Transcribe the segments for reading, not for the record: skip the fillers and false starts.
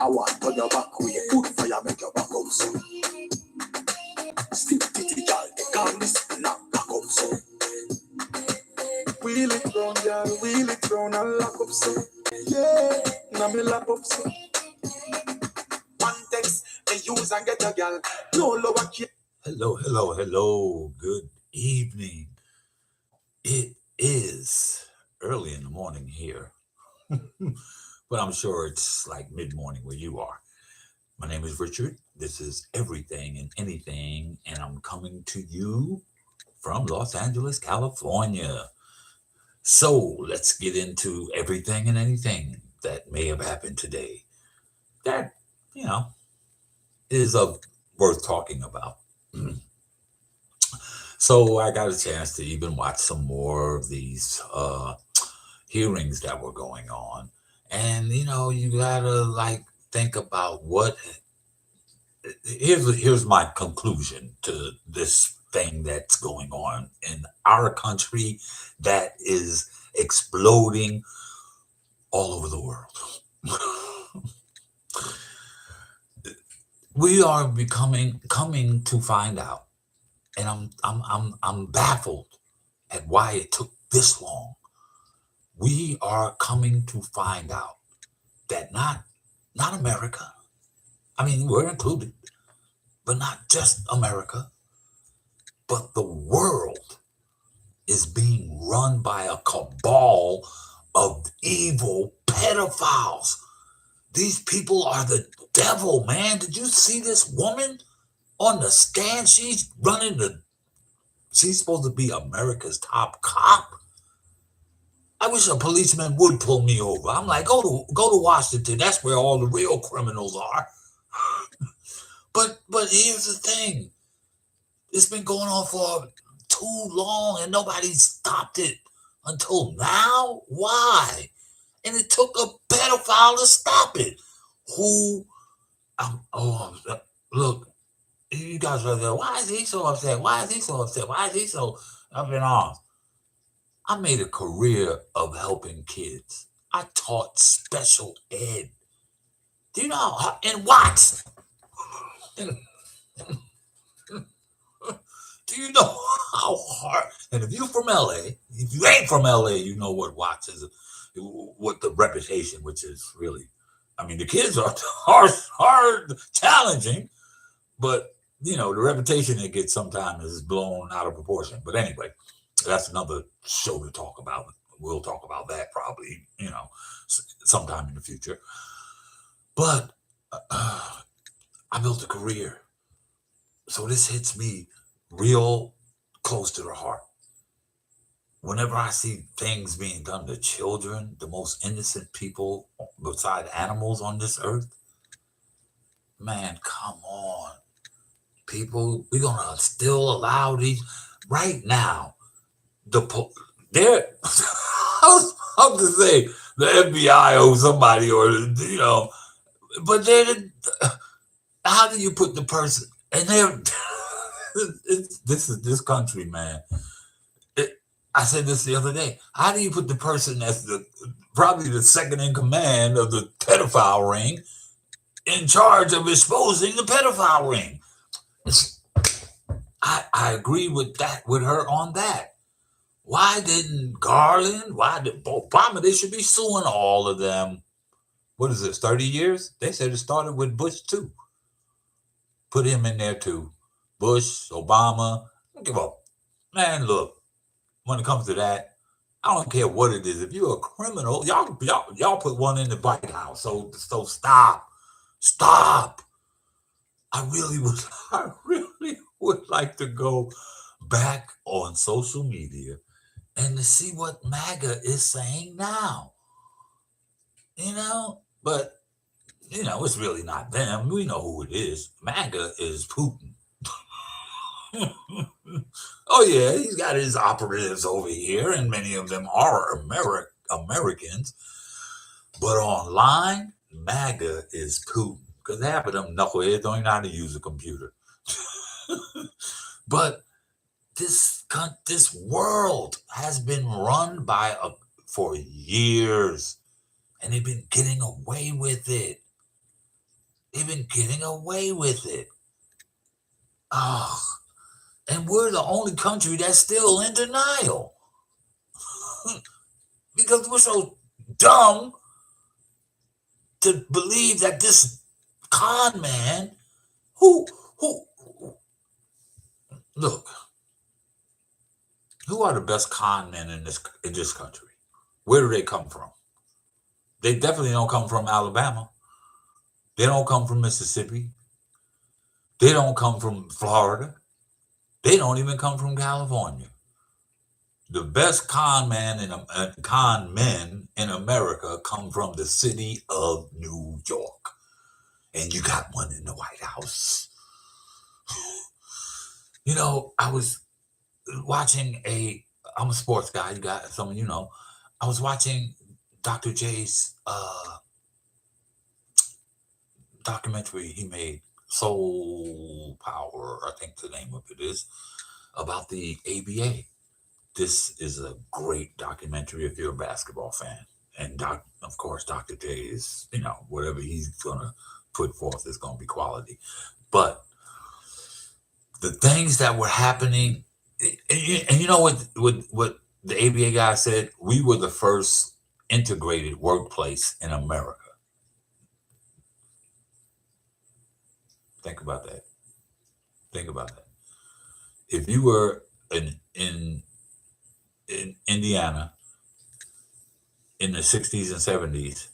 I want to your back way. Put fire, make your back up so. Still titty girl, they call this knock back up so. Wheel it round, girl, wheel it round and lock up so. Yeah, now me lap up so. One text, they use and get a girl. No lower key. Hello. Good evening. It is early in the morning here, but I'm sure it's like mid-morning where you are. My name is Richard. This is Everything and Anything, and I'm coming to you from Los Angeles, California. So let's get into everything and anything that may have happened today that, you know, is of worth talking about. So I got a chance to even watch some more of these hearings that were going on. And, you gotta like think about what here's my conclusion to this thing that's going on in our country that is exploding all over the world. We are coming to find out, and I'm baffled at why it took this long. We are coming to find out that not America. I mean, we're included, but not just America, but the world is being run by a cabal of evil pedophiles. These people are the devil, man. Did you see this woman on the stand? She's supposed to be America's top cop. I wish a policeman would pull me over. I'm like, go to Washington. That's where all the real criminals are. But here's the thing. It's been going on for too long and nobody stopped it until now. Why? And it took a pedophile to stop it. Look, you guys are there. Why is he so upset? Why is he so upset? Why is he so up in arms? I made a career of helping kids. I taught special ed. Do you know how, in Watts? Do you know how hard? And if you're from LA, if you ain't from LA, you know what Watts is, what the reputation, which is really, I mean, the kids are hard, challenging, but the reputation it gets sometimes is blown out of proportion. But anyway, that's another show to talk about. We'll talk about that probably, sometime in the future. But I built a career. So this hits me real close to the heart. Whenever I see things being done to children, the most innocent people beside animals on this earth, man, come on. People, we're going to still allow these right now. They're, how to say, the FBI or somebody but how do you put the person, and they're, this country, man. I said this the other day. How do you put the person that's probably the second in command of the pedophile ring in charge of exposing the pedophile ring? I agree with her on that. Why didn't Garland? Why did Obama? They should be suing all of them. What is this, 30 years? They said it started with Bush too. Put him in there too. Bush, Obama. Don't give up. Man, look. When it comes to that, I don't care what it is. If you're a criminal, y'all put one in the White House. So stop. I really would like to go back on social media and to see what MAGA is saying now. But it's really not them. We know who it is. MAGA is Putin. Oh yeah, he's got his operatives over here, and many of them are Americans. But online, MAGA is Putin, because half of them knuckleheads don't even know how to use a computer. But this world has been run for years, and they've been getting away with it. They've been getting away with it. Oh, and we're the only country that's still in denial because we're so dumb to believe that this con man who look, who are the best con men in this country? Where do they come from? They definitely don't come from Alabama. They don't come from Mississippi. They don't come from Florida. They don't even come from California. The best con men in America come from the city of New York, and you got one in the White House. You know, I was watching I'm a sports guy. You got some of you know. I was watching Dr. J's documentary he made, Soul Power, I think the name of it is, about the ABA. This is a great documentary if you're a basketball fan. And of course, Dr. J is, whatever he's going to put forth is going to be quality. But the things that were happening, and you know what the ABA guy said? We were the first integrated workplace in America. Think about that. Think about that. If you were in Indiana in the 60s and 70s,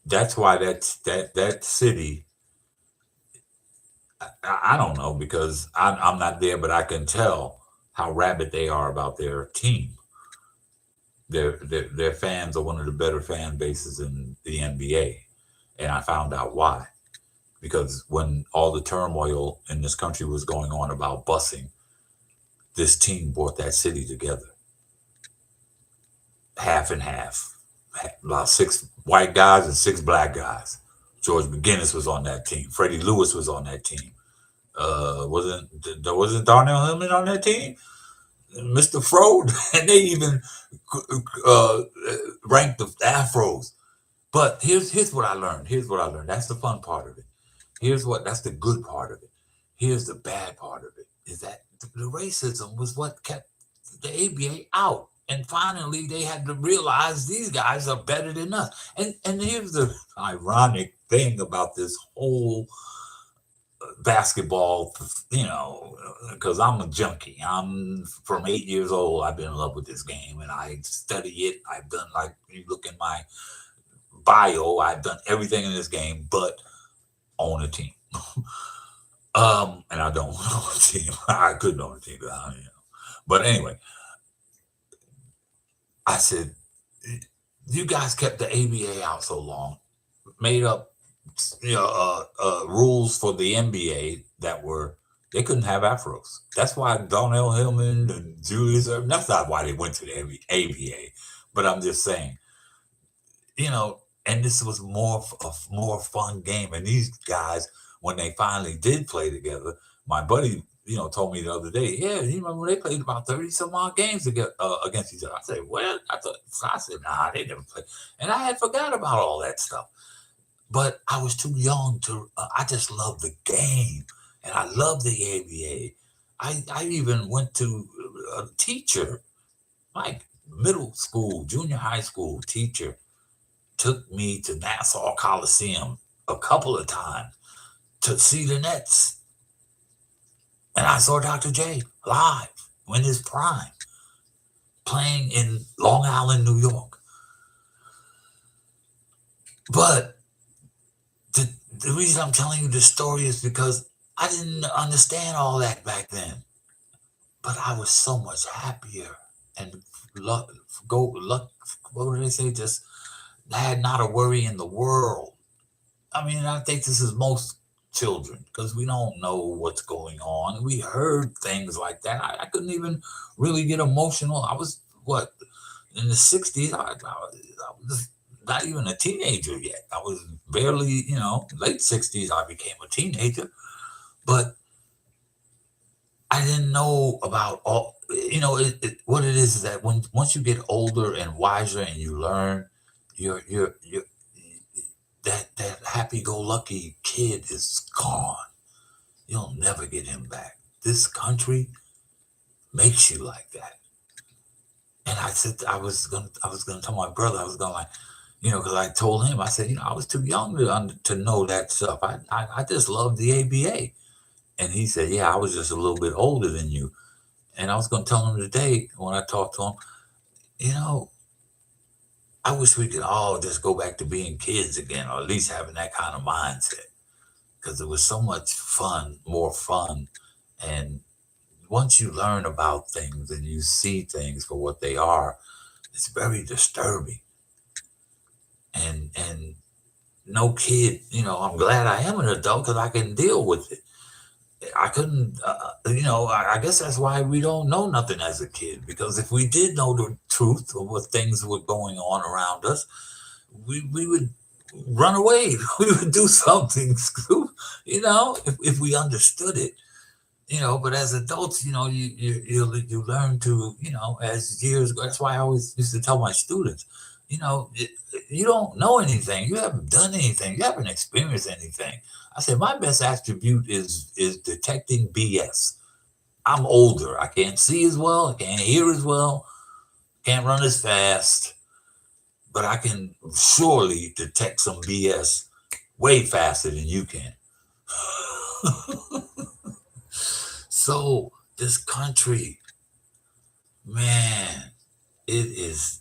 that's why that city, I don't know, because I'm not there, but I can tell how rabid they are about their team. Their fans are one of the better fan bases in the NBA, and I found out why. Because when all the turmoil in this country was going on about busing, this team brought that city together. Half and half. About 6 white guys and 6 black guys. George McGinnis was on that team. Freddie Lewis was on that team. Wasn't Darnell Hillman on that team? Mr. Frode, and they even ranked the Afros. But here's what I learned. That's the fun part of it. That's the good part of it. Here's the bad part of it, is that the racism was what kept the ABA out. And finally, they had to realize these guys are better than us. And here's the ironic thing about this whole basketball, because I'm a junkie. I'm from 8 years old. I've been in love with this game, and I study it. I've done, like, you look in my bio, I've done everything in this game but own a team. And I don't own a team. I couldn't own a team, but anyway, I said, you guys kept the ABA out so long, made up rules for the NBA that they couldn't have Afros. That's why Darnell Hillman and Julius Erving, that's not why they went to the ABA. But I'm just saying, and this was a more fun game. And these guys, when they finally did play together, my buddy, told me the other day, yeah, you remember they played about 30 some odd games against each other. I said, well, I said, nah, they never played. And I had forgot about all that stuff. But I was too young I just love the game. And I love the ABA. I even went to a teacher, like middle school, junior high school teacher, took me to Nassau Coliseum a couple of times to see the Nets. And I saw Dr. J live in his prime, playing in Long Island, New York. But the reason I'm telling you this story is because I didn't understand all that back then. But I was so much happier and what do they say? Just had not a worry in the world. I mean, I think this is most children, because we don't know what's going on. We heard things like that. I couldn't even really get emotional. I was, in the 60s, I was not even a teenager yet. I was barely, late 60s, I became a teenager. But I didn't know about all, what it is that once you get older and wiser and you learn, that happy-go-lucky kid is gone. You'll never get him back. This country makes you like that. And I said I was gonna tell my brother. I was gonna because I told him. I said, I was too young to know that stuff. I just loved the ABA. And he said, yeah, I was just a little bit older than you. And I was gonna tell him today when I talked to him, I wish we could all just go back to being kids again, or at least having that kind of mindset, because it was so much fun, more fun. And once you learn about things and you see things for what they are, it's very disturbing. And no kid, I'm glad I am an adult because I can deal with it. I couldn't, I guess that's why we don't know nothing as a kid, because if we did know the truth of what things were going on around us, we would run away. We would do something, if we understood it. But as adults, you learn to, as years go. That's why I always used to tell my students, you don't know anything, you haven't done anything, you haven't experienced anything. I said my best attribute is detecting BS. I'm older, I can't see as well, I can't hear as well, can't run as fast, but I can surely detect some BS way faster than you can. So this country, man, it's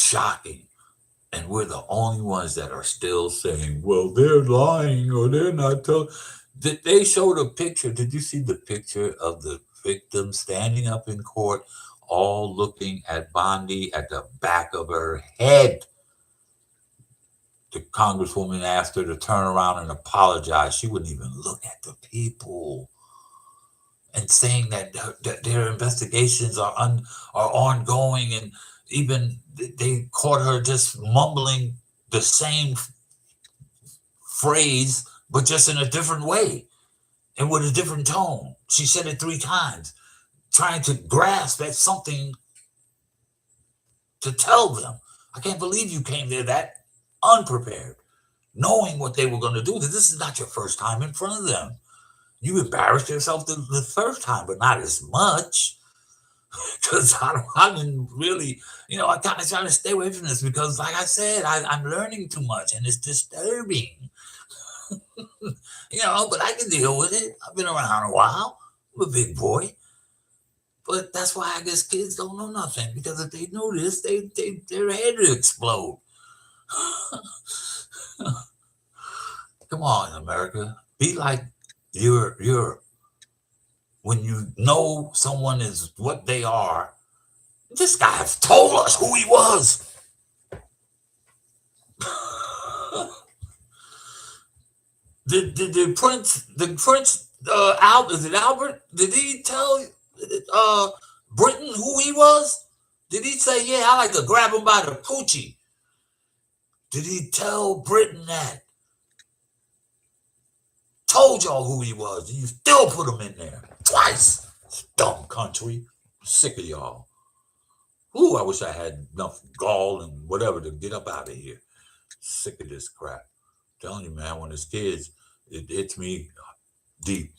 shocking. And we're the only ones that are still saying, well, they're lying or they're not telling. Did they show the picture? Did you see the picture of the victim standing up in court, all looking at Bondi at the back of her head? The congresswoman asked her to turn around and apologize. She wouldn't even look at the people. And saying that their investigations are ongoing, and even they caught her just mumbling the same phrase, but just in a different way and with a different tone. She said it 3 times, trying to grasp at something to tell them. I can't believe you came there that unprepared, knowing what they were going to do. This is not your first time in front of them. You embarrassed yourself the first time, but not as much. Because I didn't really, I kind of try to stay away from this because, like I said, I'm learning too much and it's disturbing. But I can deal with it. I've been around a while. I'm a big boy. But that's why I guess kids don't know nothing, because if they knew this, their head would explode. Come on, America. Be like you're when you know someone is what they are. This guy has told us who he was. The prince Albert, is it Albert? Did he tell Britain who he was? Did he say, yeah, I like to grab him by the coochie? Did he tell Britain that? Told y'all who he was, and you still put him in there twice. Dumb country. I'm sick of y'all. Ooh, I wish I had enough gall and whatever to get up out of here. Sick of this crap. I'm telling you, man, when it's kids, it hits me deep.